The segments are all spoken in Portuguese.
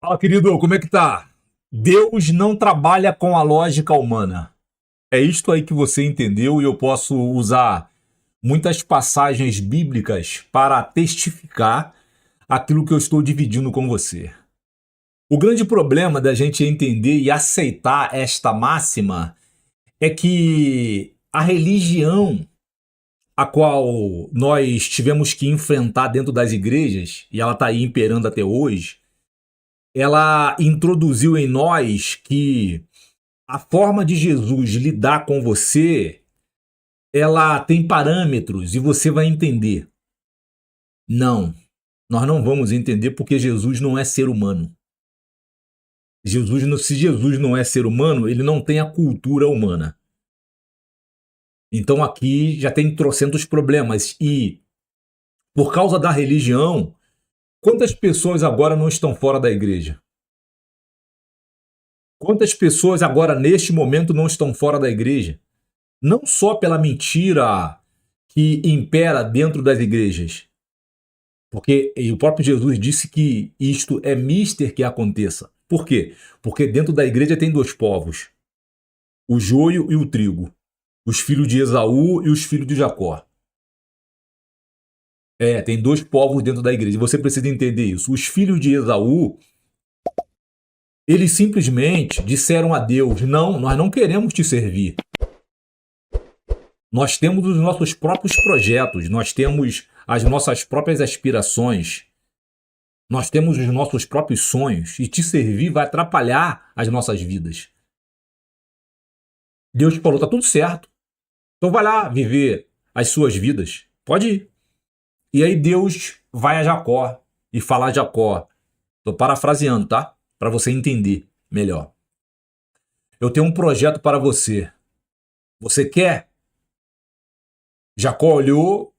Fala, querido, como é que tá? Deus não trabalha com a lógica humana. É isto aí que você entendeu e eu posso usar muitas passagens bíblicas para testificar aquilo que eu estou dividindo com você. O grande problema da gente entender e aceitar esta máxima é que a religião a qual nós tivemos que enfrentar dentro das igrejas, e ela está aí imperando até hoje, ela introduziu em nós que a forma de Jesus lidar com você, ela tem parâmetros e você vai entender. Não, nós não vamos entender porque Jesus não é ser humano. Se Jesus não é ser humano, ele não tem a cultura humana. Então aqui já tem trocentos problemas e por causa da religião, quantas pessoas agora não estão fora da igreja? Quantas pessoas agora neste momento não estão fora da igreja? Não só pela mentira que impera dentro das igrejas, porque o próprio Jesus disse que isto é mister que aconteça. Por quê? Porque dentro da igreja tem dois povos, o joio e o trigo, os filhos de Esaú e os filhos de Jacó. Tem dois povos dentro da igreja, você precisa entender isso. Os filhos de Esaú, eles simplesmente disseram a Deus, não, nós não queremos te servir. Nós temos os nossos próprios projetos, nós temos as nossas próprias aspirações, nós temos os nossos próprios sonhos e te servir vai atrapalhar as nossas vidas. Deus falou, tá tudo certo. Então vai lá viver as suas vidas. Pode ir. E aí Deus vai a Jacó e fala a Jacó. Tô parafraseando, tá? Para você entender melhor. Eu tenho um projeto para você. Você quer? Jacó olhou,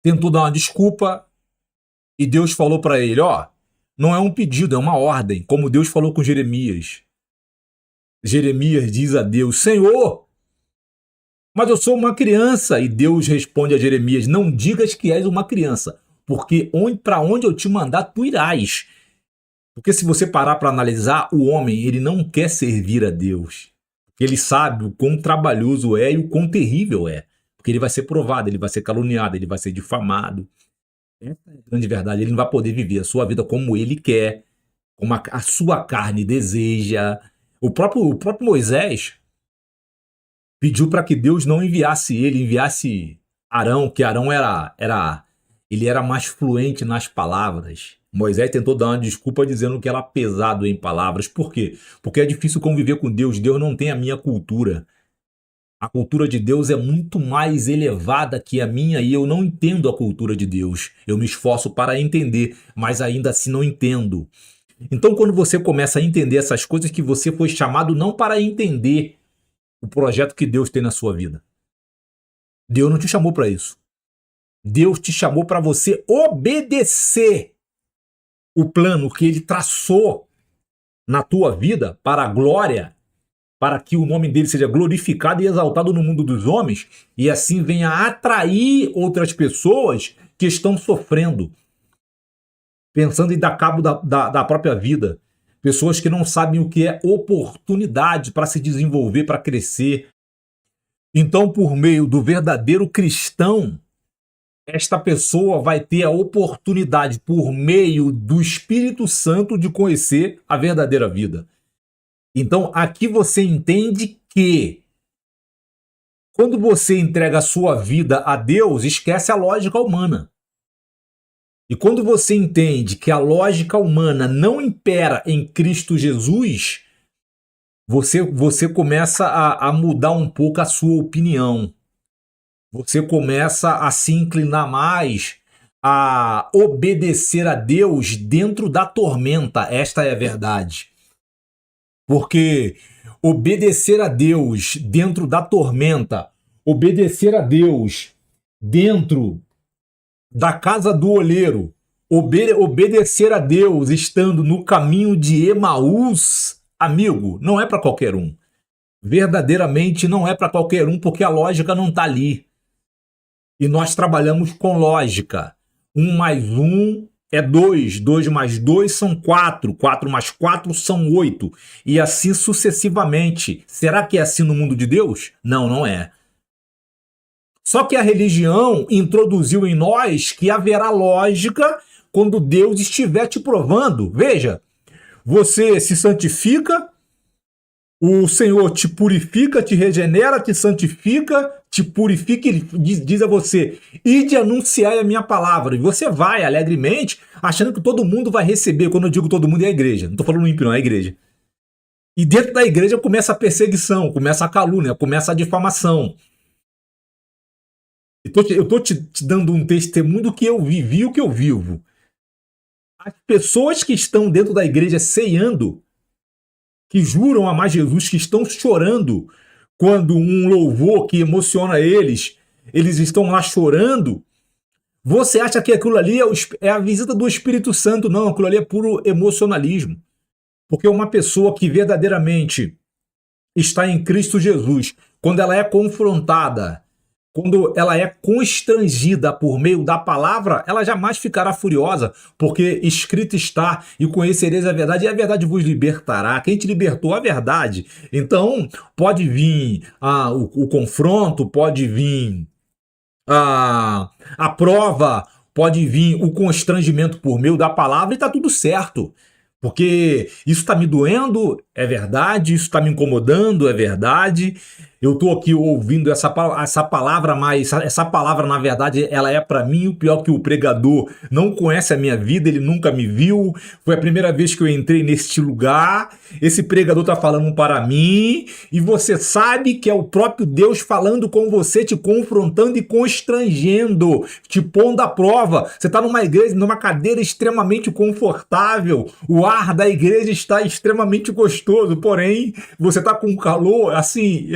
tentou dar uma desculpa e Deus falou para ele, ó, não é um pedido, é uma ordem, como Deus falou com Jeremias. Jeremias diz a Deus, Senhor, mas eu sou uma criança. E Deus responde a Jeremias, não digas que és uma criança, porque para onde eu te mandar, tu irás. Porque se você parar para analisar, o homem, ele não quer servir a Deus. Ele sabe o quão trabalhoso é e o quão terrível é. Porque ele vai ser provado, ele vai ser caluniado, ele vai ser difamado. Essa é a grande verdade. Ele não vai poder viver a sua vida como ele quer, como a sua carne deseja. O próprio Moisés pediu para que Deus não enviasse ele, enviasse Arão, que Arão ele era mais fluente nas palavras. Moisés tentou dar uma desculpa dizendo que era pesado em palavras. Por quê? Porque é difícil conviver com Deus. Deus não tem a minha cultura. A cultura de Deus é muito mais elevada que a minha e eu não entendo a cultura de Deus. Eu me esforço para entender, mas ainda assim não entendo. Então, quando você começa a entender essas coisas que você foi chamado não para entender o projeto que Deus tem na sua vida. Deus não te chamou para isso. Deus te chamou para você obedecer o plano que ele traçou na tua vida para a glória, para que o nome dele seja glorificado e exaltado no mundo dos homens e assim venha atrair outras pessoas que estão sofrendo, pensando em dar cabo da própria vida. Pessoas que não sabem o que é oportunidade para se desenvolver, para crescer. Então, por meio do verdadeiro cristão, esta pessoa vai ter a oportunidade, por meio do Espírito Santo, de conhecer a verdadeira vida. Então, aqui você entende que quando você entrega a sua vida a Deus, esquece a lógica humana. E quando você entende que a lógica humana não impera em Cristo Jesus, você começa a mudar um pouco a sua opinião. Você começa a se inclinar mais a obedecer a Deus dentro da tormenta. Esta é a verdade. Porque obedecer a Deus dentro da tormenta, obedecer a Deus dentro da casa do oleiro, obedecer a Deus estando no caminho de Emaús, amigo, não é para qualquer um. Verdadeiramente não é para qualquer um, porque a lógica não está ali. E nós trabalhamos com lógica. 1 mais 1 é 2, 2 mais 2 são 4, 4 mais 4 são 8, e assim sucessivamente. Será que é assim no mundo de Deus? Não, não é. Só que a religião introduziu em nós que haverá lógica quando Deus estiver te provando. Veja, você se santifica, o Senhor te purifica, te regenera, te santifica, te purifica e diz a você: ide anunciar a minha palavra. E você vai alegremente, achando que todo mundo vai receber. Quando eu digo todo mundo, é a igreja. Não estou falando ímpio, não, é a igreja. E dentro da igreja começa a perseguição, começa a calúnia, começa a difamação. Eu estou te dando um testemunho do que eu vivi, o que eu vivo. As pessoas que estão dentro da igreja ceando, que juram amar Jesus, que estão chorando quando um louvor que emociona eles estão lá chorando. Você acha que aquilo ali é a visita do Espírito Santo? Não, aquilo ali é puro emocionalismo. Porque uma pessoa que verdadeiramente está em Cristo Jesus, quando ela é confrontada, quando ela é constrangida por meio da palavra, ela jamais ficará furiosa, porque escrito está: e conhecereis a verdade, e a verdade vos libertará. Quem te libertou? A verdade. Então, pode vir o confronto, pode vir a prova, pode vir o constrangimento por meio da palavra e está tudo certo. Porque isso está me doendo, é verdade, isso está me incomodando, é verdade. Eu estou aqui ouvindo essa palavra, mas essa palavra, na verdade, ela é para mim. O pior que o pregador não conhece a minha vida, ele nunca me viu. Foi a primeira vez que eu entrei neste lugar. Esse pregador está falando para mim, e você sabe que é o próprio Deus falando com você, te confrontando e constrangendo, te pondo à prova. Você está numa igreja, numa cadeira extremamente confortável, o ar da igreja está extremamente gostoso, porém você está com calor, assim,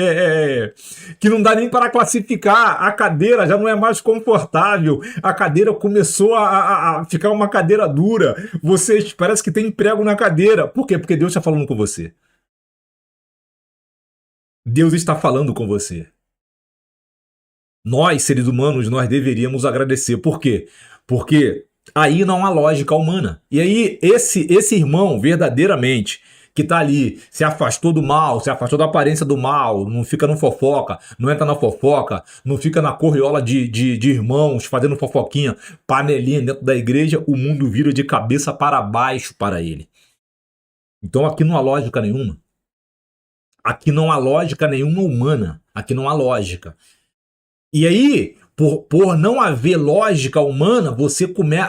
que não dá nem para classificar. A cadeira já não é mais confortável, a cadeira começou a ficar uma cadeira dura, você parece que tem prego na cadeira. Por quê? Porque Deus está falando com você. Deus está falando com você. Nós, seres humanos, nós deveríamos agradecer. Por quê? Porque aí não há lógica humana. E aí esse irmão, verdadeiramente, que tá ali, se afastou do mal, se afastou da aparência do mal, não fica no fofoca, não entra na fofoca, não fica na corriola de irmãos fazendo fofoquinha, panelinha dentro da igreja, o mundo vira de cabeça para baixo para ele. Então aqui não há lógica nenhuma. Aqui não há lógica nenhuma humana. Aqui não há lógica. E aí, por não haver lógica humana,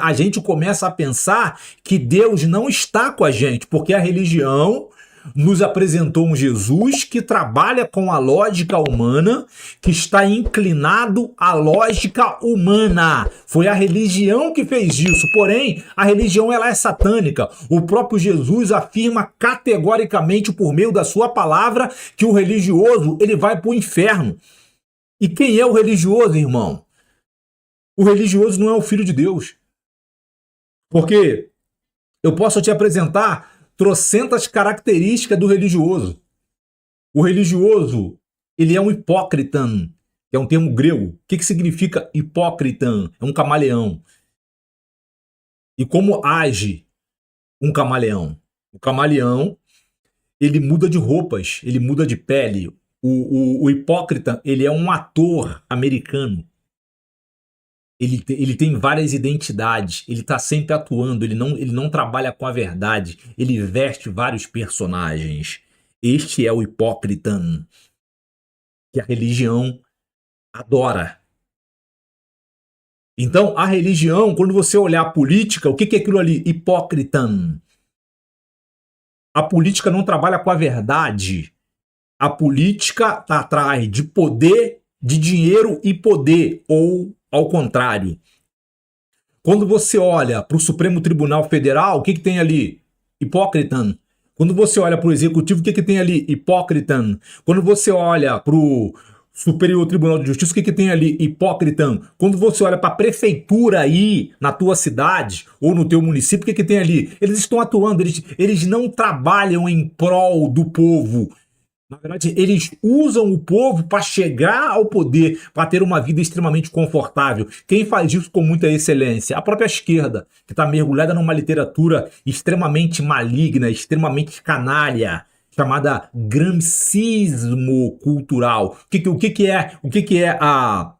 a gente começa a pensar que Deus não está com a gente, porque a religião nos apresentou um Jesus que trabalha com a lógica humana, que está inclinado à lógica humana. Foi a religião que fez isso. Porém, a religião ela é satânica. O próprio Jesus afirma categoricamente por meio da sua palavra que o religioso ele vai para o inferno. E quem é o religioso, irmão? O religioso não é o Filho de Deus. Porque eu posso te apresentar trocentas características do religioso. O religioso, ele é um hipócrita, que é um termo grego. O que significa hipócrita? É um camaleão. E como age um camaleão? O camaleão, ele muda de roupas, ele muda de pele. O hipócrita, ele é um ator americano. Ele tem várias identidades, ele está sempre atuando, ele não trabalha com a verdade, ele veste vários personagens. Este é o hipócrita que a religião adora. Então, a religião, quando você olhar a política, o que é aquilo ali? Hipócrita. A política não trabalha com a verdade. A política está atrás de poder, de dinheiro e poder, ou ao contrário. Quando você olha para o Supremo Tribunal Federal, o que tem ali? Hipócrita. Quando você olha para o Executivo, o que tem ali? Hipócrita. Quando você olha para o Superior Tribunal de Justiça, o que tem ali? Hipócrita. Quando você olha para a prefeitura aí na tua cidade ou no teu município, o que tem ali? Eles estão atuando, eles não trabalham em prol do povo. Na verdade, eles usam o povo para chegar ao poder, para ter uma vida extremamente confortável. Quem faz isso com muita excelência? A própria esquerda, que está mergulhada numa literatura extremamente maligna, extremamente canalha, chamada gramscismo cultural. O que é a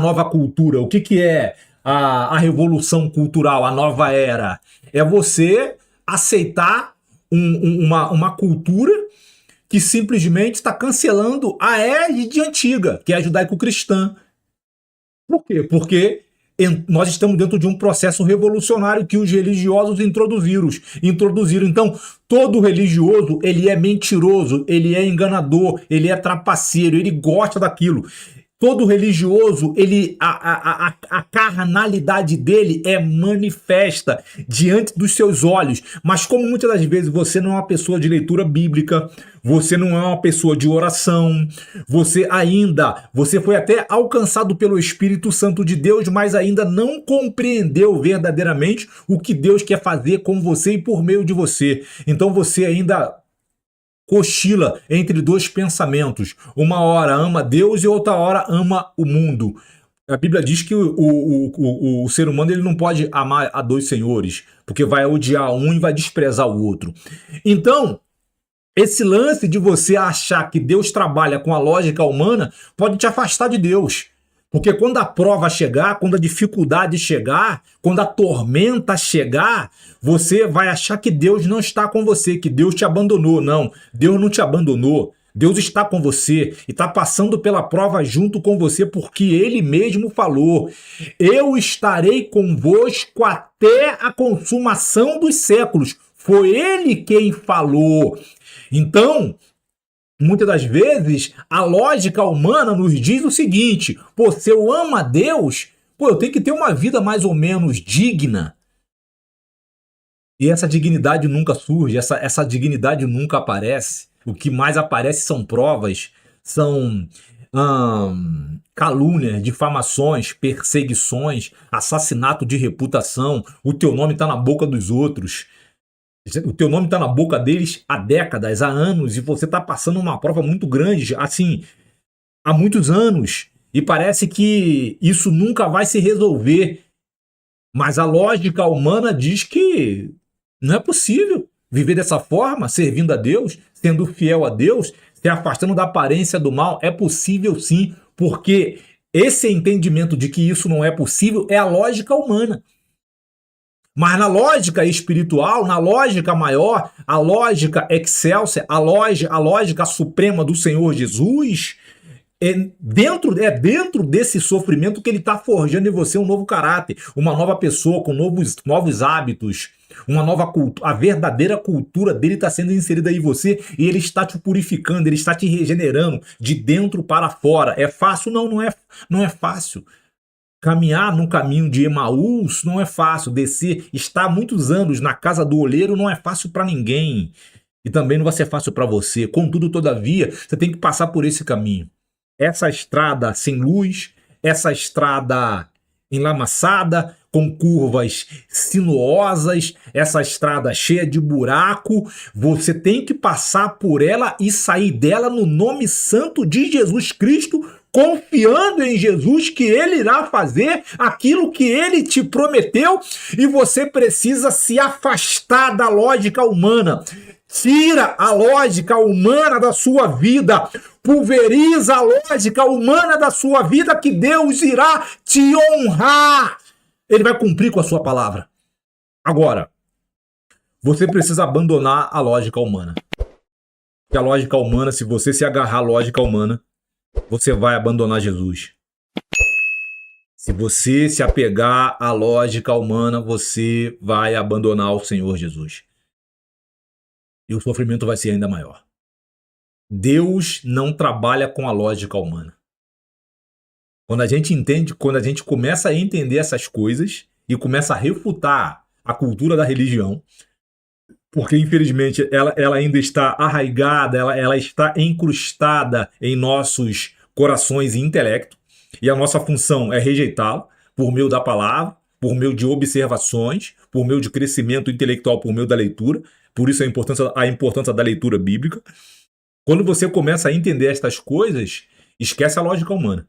nova cultura? O que é a revolução cultural, a nova era? É você aceitar uma cultura que simplesmente está cancelando a égide antiga, que é a judaico-cristã. Por quê? Porque nós estamos dentro de um processo revolucionário que os religiosos introduziram. Então, todo religioso, ele é mentiroso, ele é enganador, ele é trapaceiro, ele gosta daquilo. Todo religioso, a carnalidade dele é manifesta diante dos seus olhos. Mas como muitas das vezes você não é uma pessoa de leitura bíblica, você não é uma pessoa de oração, você foi até alcançado pelo Espírito Santo de Deus, mas ainda não compreendeu verdadeiramente o que Deus quer fazer com você e por meio de você. Então você ainda cochila entre dois pensamentos. Uma hora ama Deus e outra hora ama o mundo. A Bíblia diz que o ser humano ele não pode amar a dois senhores, porque vai odiar um e vai desprezar o outro. Então, esse lance de você achar que Deus trabalha com a lógica humana pode te afastar de Deus. Porque quando a prova chegar, quando a dificuldade chegar, quando a tormenta chegar, você vai achar que Deus não está com você, que Deus te abandonou. Não, Deus não te abandonou. Deus está com você e está passando pela prova junto com você, porque Ele mesmo falou: eu estarei convosco até a consumação dos séculos. Foi Ele quem falou. Então, muitas das vezes, a lógica humana nos diz o seguinte: pô, se eu amo a Deus, pô, eu tenho que ter uma vida mais ou menos digna. E essa dignidade nunca surge, essa dignidade nunca aparece. O que mais aparece são provas, são calúnias, difamações, perseguições, assassinato de reputação. O teu nome está na boca dos outros. O teu nome está na boca deles há décadas, há anos, e você está passando uma prova muito grande, assim, há muitos anos. E parece que isso nunca vai se resolver. Mas a lógica humana diz que não é possível viver dessa forma, servindo a Deus, sendo fiel a Deus, se afastando da aparência do mal. É possível sim, porque esse entendimento de que isso não é possível é a lógica humana. Mas na lógica espiritual, na lógica maior, a lógica excelsa, a lógica suprema do Senhor Jesus, é dentro desse sofrimento que ele está forjando em você um novo caráter, uma nova pessoa com novos hábitos, uma nova cultura. A verdadeira cultura dele está sendo inserida em você e ele está te purificando, ele está te regenerando de dentro para fora. É fácil? Não é fácil. Caminhar no caminho de Emaús não é fácil. Descer, estar muitos anos na casa do oleiro não é fácil para ninguém. E também não vai ser fácil para você. Contudo, todavia, você tem que passar por esse caminho. Essa estrada sem luz, essa estrada enlamaçada, com curvas sinuosas, essa estrada cheia de buraco, você tem que passar por ela e sair dela no nome santo de Jesus Cristo, confiando em Jesus que Ele irá fazer aquilo que Ele te prometeu, e você precisa se afastar da lógica humana. Tira a lógica humana da sua vida, pulveriza a lógica humana da sua vida, que Deus irá te honrar. Ele vai cumprir com a sua palavra. Agora, você precisa abandonar a lógica humana. Porque a lógica humana, se você se agarrar à lógica humana, você vai abandonar Jesus. Se você se apegar à lógica humana, você vai abandonar o Senhor Jesus. E o sofrimento vai ser ainda maior. Deus não trabalha com a lógica humana. Quando a gente entende, quando a gente começa a entender essas coisas e começa a refutar a cultura da religião, porque infelizmente ela ainda está arraigada, ela está incrustada em nossos corações e intelecto, e a nossa função é rejeitá-la por meio da palavra, por meio de observações, por meio de crescimento intelectual, por meio da leitura, Por isso a importância da leitura bíblica. Quando você começa a entender estas coisas, esquece a lógica humana.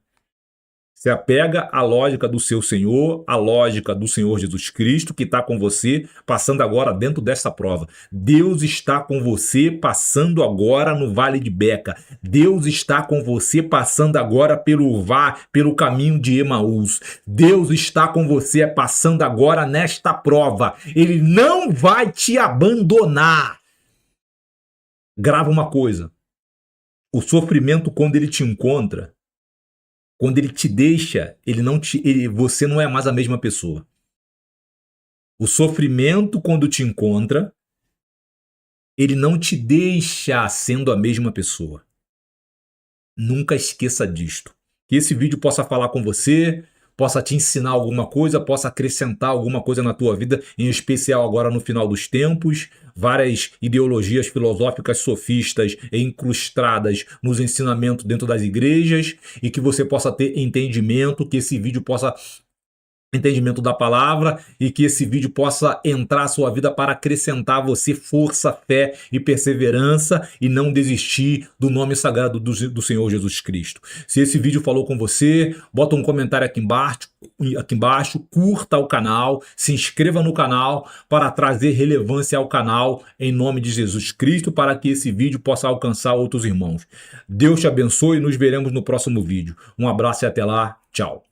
Se apega à lógica do seu Senhor, à lógica do Senhor Jesus Cristo, que está com você, passando agora dentro dessa prova. Deus está com você, passando agora no Vale de Beca. Deus está com você, passando agora pelo caminho de Emaús. Deus está com você, passando agora nesta prova. Ele não vai te abandonar. Grava uma coisa. O sofrimento, quando ele te encontra, quando ele te deixa, você não é mais a mesma pessoa. O sofrimento, quando te encontra, ele não te deixa sendo a mesma pessoa. Nunca esqueça disto. Que esse vídeo possa falar com você, possa te ensinar alguma coisa, possa acrescentar alguma coisa na tua vida, em especial agora no final dos tempos. Várias ideologias filosóficas sofistas incrustadas nos ensinamentos dentro das igrejas, e que você possa ter entendimento, que esse vídeo possa entendimento da palavra, e que esse vídeo possa entrar na sua vida para acrescentar a você força, fé e perseverança, e não desistir do nome sagrado do Senhor Jesus Cristo. Se esse vídeo falou com você, bota um comentário aqui embaixo, curta o canal, se inscreva no canal para trazer relevância ao canal em nome de Jesus Cristo, para que esse vídeo possa alcançar outros irmãos. Deus te abençoe e nos veremos no próximo vídeo. Um abraço e até lá. Tchau.